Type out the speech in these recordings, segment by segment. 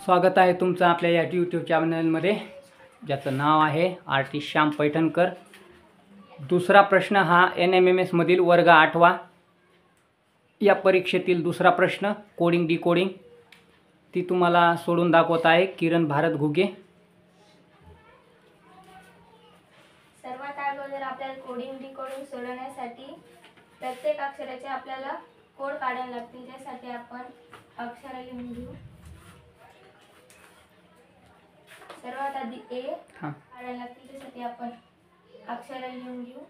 स्वागत आहे तुमचं आपल्या या यूट्यूब चॅनलमध्ये, ज्याचं नाव आहे आर्टिस्ट श्याम पैठणकर। दुसरा प्रश्न हा NMMS मधील वर्ग 8वा या परीक्षेतील दुसरा प्रश्न कोडिंग डिकोडिंग। ती तुम्हाला सोडून दाखवत आहे किरण भारत घुगे। सर्वात अगोदर आपल्याला कोडिंग डिकोडिंग सोडवण्यासाठी प्रत्येक अक्षराचे आपल्याला कोड काढावे लागतील। त्यासाठी आपण अक्षर लिहून घेऊ। सर्वात आधी ए काढायला लागतील, त्यासाठी आपण अक्षर लिहून घेऊ।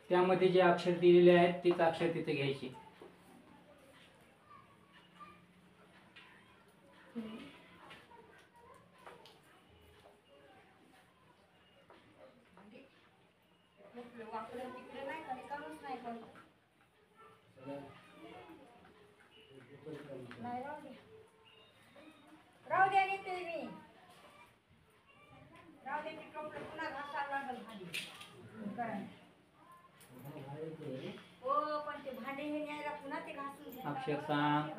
त्यामध्ये जे अक्षर दिलेले आहेत तीच अक्षर तिथे घ्यायची। अक्षर सांग।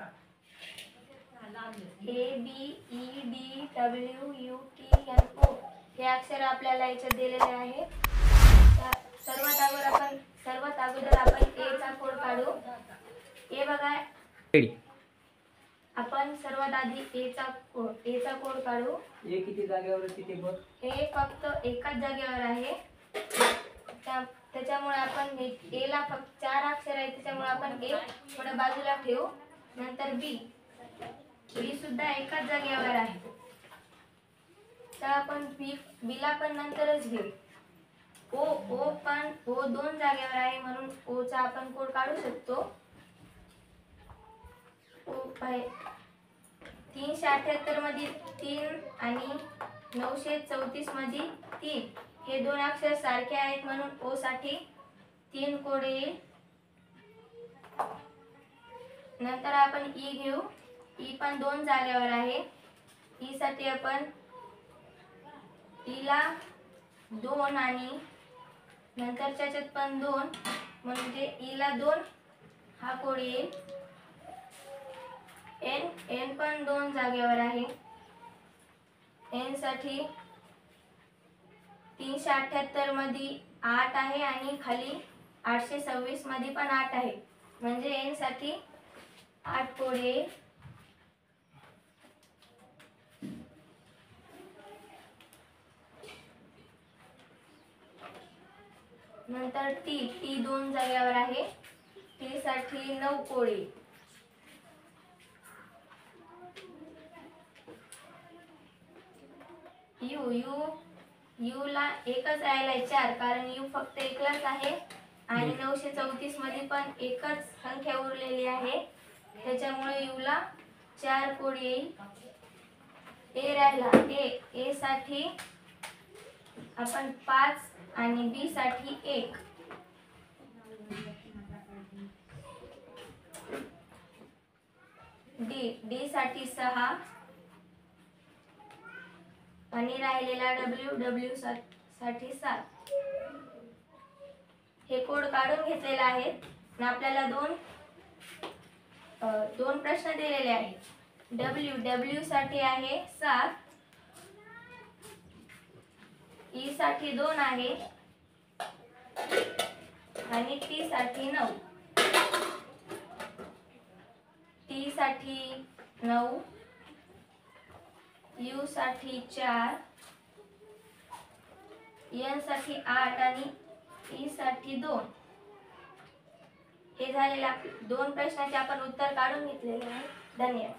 ABEDWUTNO हे अक्षर आपल्याला याच्यात दिलेले आहे। सर्वात अगोदर आपण ए चा कोड काढू। ए बघा, आपण सर्वात आधी ए चा कोड काढू। ए किती जागेवर तिथे बघ। ए फक्त एकाच जागेवर आहे, त्याच्यामुळे आपण ए ला फक्त 4 अक्षर आहेत, त्याच्यामुळे आपण ए थोडं बाजूला ठेवू। नंतर बी सुद्धा एकाच जागेवर आहे, तर आपण बी ला पण नंतरच घेऊ। ओ पण 2 जागेवर आहे, म्हणून ओ चा आपण कोड काढू शकतो। ओ 378 मध्ये 3 आणि 934 मध्ये 3 हे 2 अक्षर सारखे आहेत, म्हणून ओ साठी 3 कोड येईल। नंतर आपण ई घेऊ। ई पण 2 जागेवर आहे, ई साठी आपण ई ला 2 आणि नंतरच्या पण 2, म्हणजे ई ला 2 हा कोड येईल। एन पण 2 जागेवर आहे, एन साठी 378 मध्ये 8 आहे आणि खाली 826 मध्ये पण 8 आहे, म्हणजे एन साठी 8 कोड येईल। नंतर टी 2 जागेवर आहे, टी साठी 9 कोड येईल। यू ला एकच राहिला आहे 4, कारण यू फक्त एकलाच आहे आणि 934 मध्ये पण एकच संख्या उरलेली आहे, त्याच्यामुळे यू ला 4 कोड येईल। ए राहिला, ए साठी आपण 5 आणि बी साठी 1, डी साठी 6 आणि राहिलेला डब्ल्यू साठी 7। हे कोड काढून घेतलेले आहेत आणि आपल्याला दोन प्रश्न दिलेले आहेत। डब्ल्यू साठी आहे 7, ई साठी 2 आहे आणि टी साठी 9। टी साठी 9, यू साठी 4, एन साठी 8 आणि ई साठी 2। हे झालेल्या 2 प्रश्नाचे आपण उत्तर काढून घेतलेले आहे। धन्यवाद।